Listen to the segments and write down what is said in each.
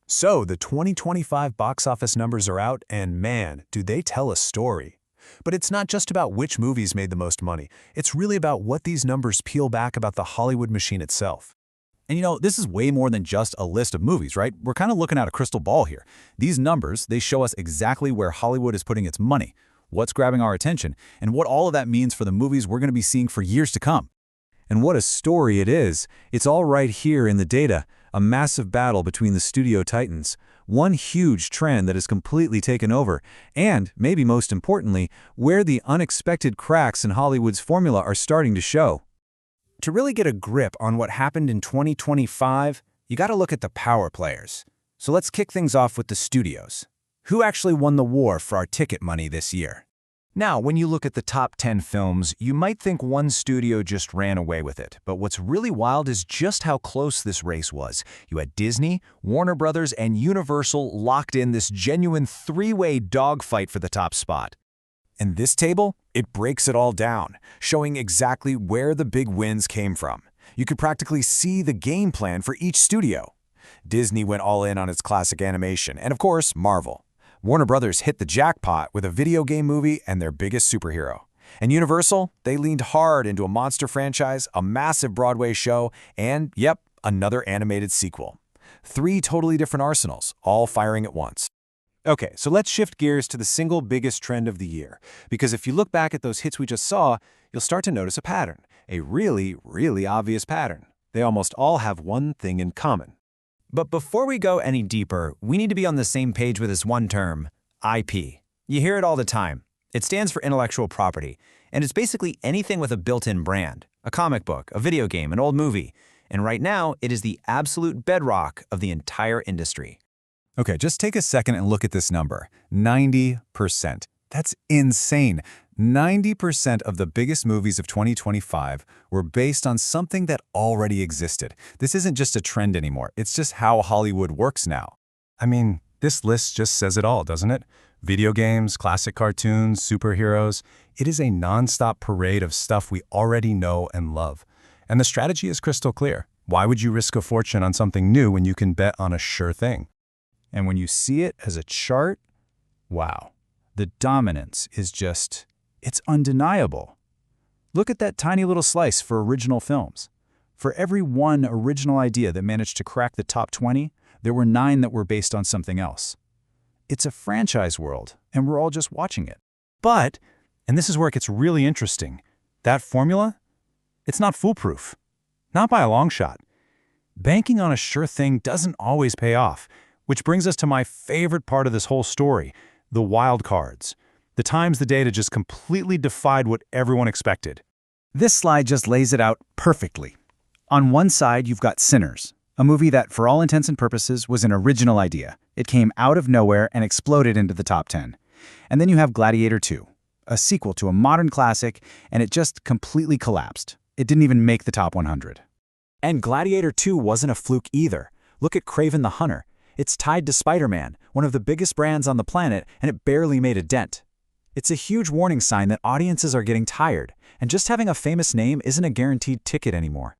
So, the 2025 box office numbers are out, and man, do they tell a story. But it's not just about which movies made the most money. It's really about what these numbers peel back about the Hollywood machine itself. And this is way more than just a list of movies, right? We're kind of looking at a crystal ball here. These numbers, they show us exactly where Hollywood is putting its money, what's grabbing our attention, and what all of that means for the movies we're going to be seeing for years to come. And what a story it is. It's all right here in the data, a massive battle between the studio titans, one huge trend that has completely taken over, and, maybe most importantly, where the unexpected cracks in Hollywood's formula are starting to show. To really get a grip on what happened in 2025, you gotta look at the power players. So let's kick things off with the studios. Who actually won the war for our ticket money this year? Now, when you look at the top 10 films, you might think one studio just ran away with it. But what's really wild is just how close this race was. You had Disney, Warner Brothers, and Universal locked in this genuine three-way dogfight for the top spot. And this table, it breaks it all down, showing exactly where the big wins came from. You could practically see the game plan for each studio. Disney went all in on its classic animation, and of course, Marvel. Warner Brothers hit the jackpot with a video game movie and their biggest superhero. And Universal, they leaned hard into a monster franchise, a massive Broadway show, and, yep, another animated sequel. Three totally different arsenals, all firing at once. Okay, so let's shift gears to the single biggest trend of the year. Because if you look back at those hits we just saw, you'll start to notice a pattern. A really, really obvious pattern. They almost all have one thing in common. But before we go any deeper, we need to be on the same page with this one term, IP. You hear it all the time. It stands for intellectual property, and it's basically anything with a built-in brand, a comic book, a video game, an old movie. And right now, it is the absolute bedrock of the entire industry. Okay, just take a second and look at this number, 90%. That's insane. 90% of the biggest movies of 2025 were based on something that already existed. This isn't just a trend anymore. It's just how Hollywood works now. I mean, this list just says it all, doesn't it? Video games, classic cartoons, superheroes. It is a nonstop parade of stuff we already know and love. And the strategy is crystal clear. Why would you risk a fortune on something new when you can bet on a sure thing? And when you see it as a chart, wow, the dominance is just, it's undeniable. Look at that tiny little slice for original films. For every one original idea that managed to crack the top 20, there were 9 that were based on something else. It's a franchise world, and we're all just watching it. But, and this is where it gets really interesting, that formula, it's not foolproof. Not by a long shot. Banking on a sure thing doesn't always pay off, which brings us to my favorite part of this whole story, the wild cards. The times the data just completely defied what everyone expected. This slide just lays it out perfectly. On one side, you've got Sinners, a movie that, for all intents and purposes, was an original idea. It came out of nowhere and exploded into the top 10. And then you have Gladiator 2, a sequel to a modern classic, and it just completely collapsed. It didn't even make the top 100. And Gladiator 2 wasn't a fluke either. Look at Kraven the Hunter. It's tied to Spider-Man, one of the biggest brands on the planet, and it barely made a dent. It's a huge warning sign that audiences are getting tired, and just having a famous name isn't a guaranteed ticket anymore.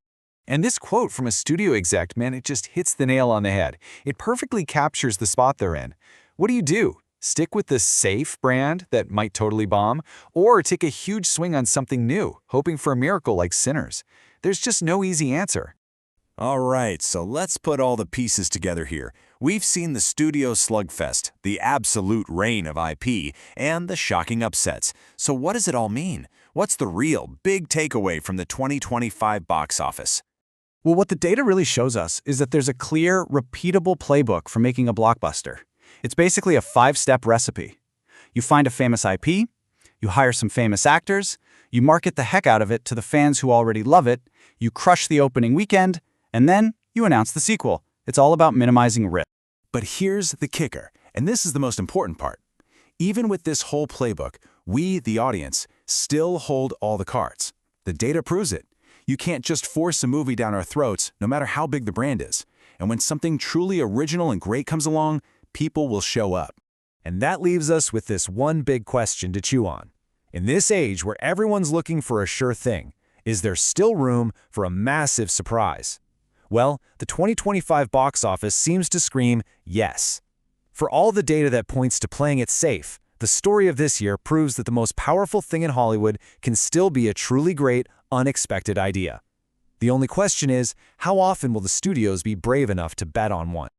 And this quote from a studio exec, man, it just hits the nail on the head. It perfectly captures the spot they're in. What do? Stick with the safe brand that might totally bomb, or take a huge swing on something new, hoping for a miracle like Sinners? There's just no easy answer. All right, so let's put all the pieces together here. We've seen the studio slugfest, the absolute reign of IP, and the shocking upsets. So what does it all mean? What's the real big takeaway from the 2025 box office? Well, what the data really shows us is that there's a clear, repeatable playbook for making a blockbuster. It's basically a 5-step recipe. You find a famous IP, you hire some famous actors, you market the heck out of it to the fans who already love it, you crush the opening weekend, and then you announce the sequel. It's all about minimizing risk. But here's the kicker, and this is the most important part. Even with this whole playbook, we, the audience, still hold all the cards. The data proves it. You can't just force a movie down our throats, no matter how big the brand is. And when something truly original and great comes along, people will show up. And that leaves us with this one big question to chew on. In this age where everyone's looking for a sure thing, is there still room for a massive surprise? Well, the 2025 box office seems to scream yes. For all the data that points to playing it safe, the story of this year proves that the most powerful thing in Hollywood can still be a truly great, unexpected idea. The only question is, how often will the studios be brave enough to bet on one?